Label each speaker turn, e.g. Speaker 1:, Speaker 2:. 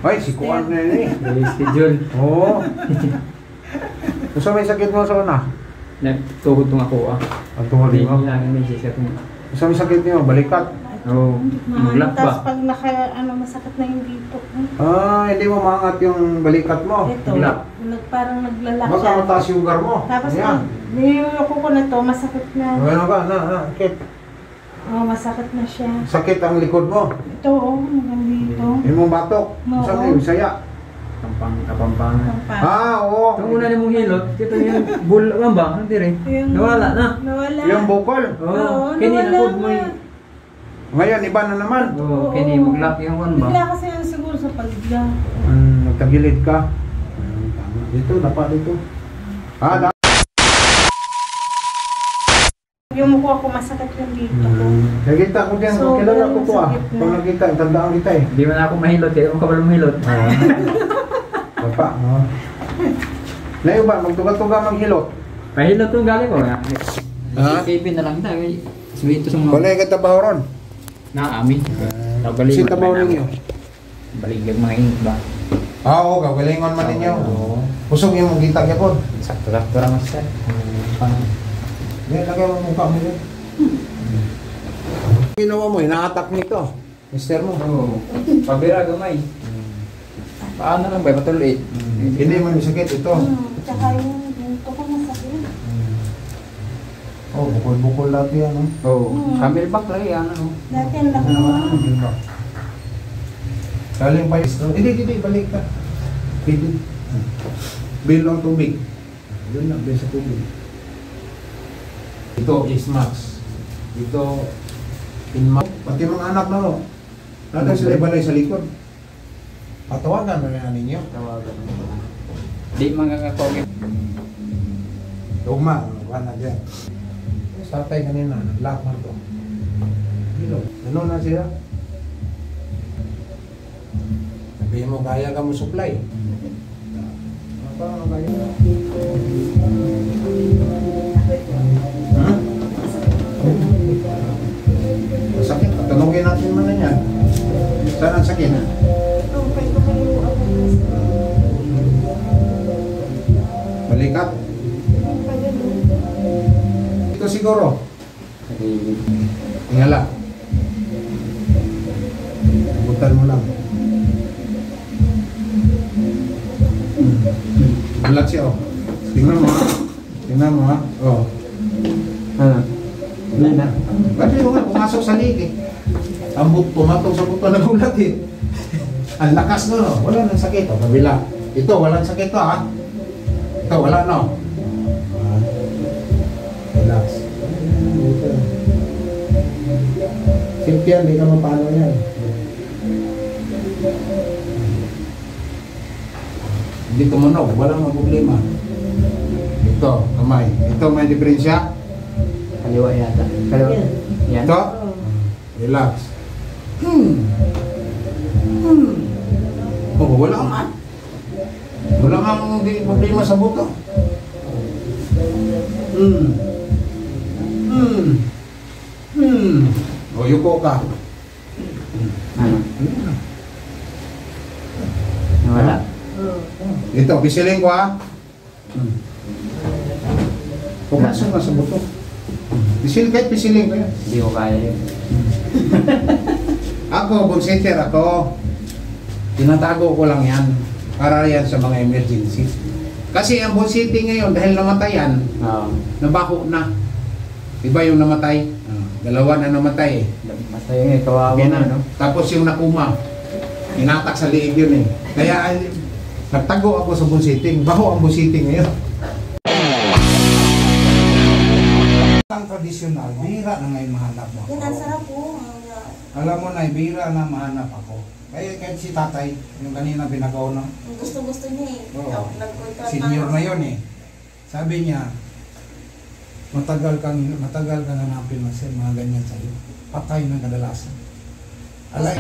Speaker 1: Ay, si Kuan na yun eh.
Speaker 2: May schedule.
Speaker 1: Oo. Gusto may sakit mo sa una?
Speaker 2: Nagtuhod tong ako ah.
Speaker 1: Ang tumali mo?
Speaker 2: Hindi lang may siya kung...
Speaker 1: Gusto may sakit niyo? Balikat?
Speaker 2: Oo. Maglak
Speaker 3: Tapos
Speaker 2: ba?
Speaker 3: pag masakit na yung dito.
Speaker 1: Hindi mo maangat yung balikat mo.
Speaker 3: Ito,
Speaker 1: Maglak.
Speaker 3: parang naglalak
Speaker 1: Baka mataas yung sugar mo.
Speaker 3: Tapos
Speaker 1: Ayan.
Speaker 3: niyuyoko ko na to, masakit na.
Speaker 1: Ano ka? Sakit.
Speaker 3: Masakit na siya.
Speaker 1: Sakit ang likod mo.
Speaker 3: Ito, hanggang dito.
Speaker 1: Yung mong batok.
Speaker 3: Oo.
Speaker 1: Saan yung saya?
Speaker 2: Kapampangan.
Speaker 1: Oo.
Speaker 2: Itong una ni mong hilot, kita yung bulan ba? Hindi rin. Nawala na.
Speaker 3: Nawala.
Speaker 1: Yung bukol.
Speaker 2: Oo. Kini na po mo
Speaker 1: Ngayon, iba na naman.
Speaker 2: Oo. Kini maglak yung one ba?
Speaker 3: Bigla kasi yan siguro sa pagla.
Speaker 1: Nagtagilid ka. Tama. Dito, dapat dito. Dapat.
Speaker 3: Yung mukha ko masakit yung dito ko.
Speaker 1: Nakita ko dyan,
Speaker 3: So,
Speaker 1: kilala ko to ah.
Speaker 3: sakit na.
Speaker 1: Pag nakita, tandaan kita eh.
Speaker 2: Hindi man ako mahilot eh. Ako kabalo mahilot.
Speaker 1: Papa, no? Layo ba, magtuga-tuga maghilot?
Speaker 2: Pahilot yung galing ko.
Speaker 1: Ha?
Speaker 2: Kevin na lang tayo. Sweet to sa mga...
Speaker 1: Wala yung katabaho ron.
Speaker 2: Naami.
Speaker 1: Si tabaho ninyo.
Speaker 2: Baligyan mga init ba?
Speaker 1: Oo, kagalingon man ninyo. Pusog yung kita kaya po.
Speaker 2: Sakto-sakto lang mas sir.
Speaker 1: Yan, lagay mo mukha mo yun. Ginawa mo, inaatak nito. Mister mo.
Speaker 2: Oo. Pabira gamay. Paano lang ba? Patuloy.
Speaker 1: Hindi mo sakit ito.
Speaker 3: Tsaka yung dito ko masakit.
Speaker 1: Bukol-bukol dati yan.
Speaker 2: Oo. Camel back lang yan.
Speaker 3: Dati ang laki mo.
Speaker 1: Galing pa yun. Hindi, balik ka. Bill ang tubig. Doon lang, bill sa tubig. Ito is Max. Ito Inmax. Pati mga anak na no. Nada sila ibalay sa likod. Patawagan mo na ninyo.
Speaker 2: Tawagan. Di magkakakogin.
Speaker 1: Dugma, wala dyan. Satay kanina, nag-lock na to. Hilo. Ano na siya? Sabihin mo, kaya ka mo supply. Paano kaya? Sakit. Tanungin natin man na yan. Saan ang sakit? Balikat. Ito siguro. Tingala. Butan mo lang. Bulat siya oh. Tingnan mo ha. Tingnan mo ha. Oh.
Speaker 2: Hindi na.
Speaker 1: Ba't yung nga pumasok sa lig eh? Ang pumatong sa buto na bulat eh. Ang lakas no, no? Wala nang sakit. O, kabila. Ito, walang sakit to ha. Ito, wala no. Relax. Simple yan, di ka mapano yan. Hindi tumunog, walang problema. Ito, kamay. Ito, may diferensya.
Speaker 2: Kaliwa yata. Kaliwa. Yan.
Speaker 1: Ito, relax. Oh, wala kang wala kang problema sa buto. O, yuko ka.
Speaker 2: Ano? Wala.
Speaker 1: Ito, pisilin ko ha. Pumasok na sa buto. Pisil kahit pisilin ko yan.
Speaker 2: Hindi ko kaya yun.
Speaker 1: Ako, bullsitter ako. Tinatago ko lang yan. Para yan sa mga emergency. Kasi ang bullsitting ngayon, dahil namatayan,
Speaker 2: Oo.
Speaker 1: nabaho na. Iba yung namatay. Dalawa na namatay eh.
Speaker 2: Basta yun eh, kawawa
Speaker 1: Okay
Speaker 2: na, no?
Speaker 1: Tapos yung nakuma, inatak sa liig yun eh. Kaya nagtago ako sa bullsitting. Baho ang bullsitting ngayon. Ang tradisyonal, bihira na ngayon mahanap mo.
Speaker 3: Yan, ang sarap po.
Speaker 1: Alam mo na, bihira na mahanap ako. Kaya kahit si tatay, yung kanina pinagaw na,
Speaker 3: Gusto-gusto niya eh.
Speaker 1: Oo. Senior na yun eh. Sabi niya, matagal kang hanapin mga ganyan sa'yo. Patay ng kadalasan. Alay.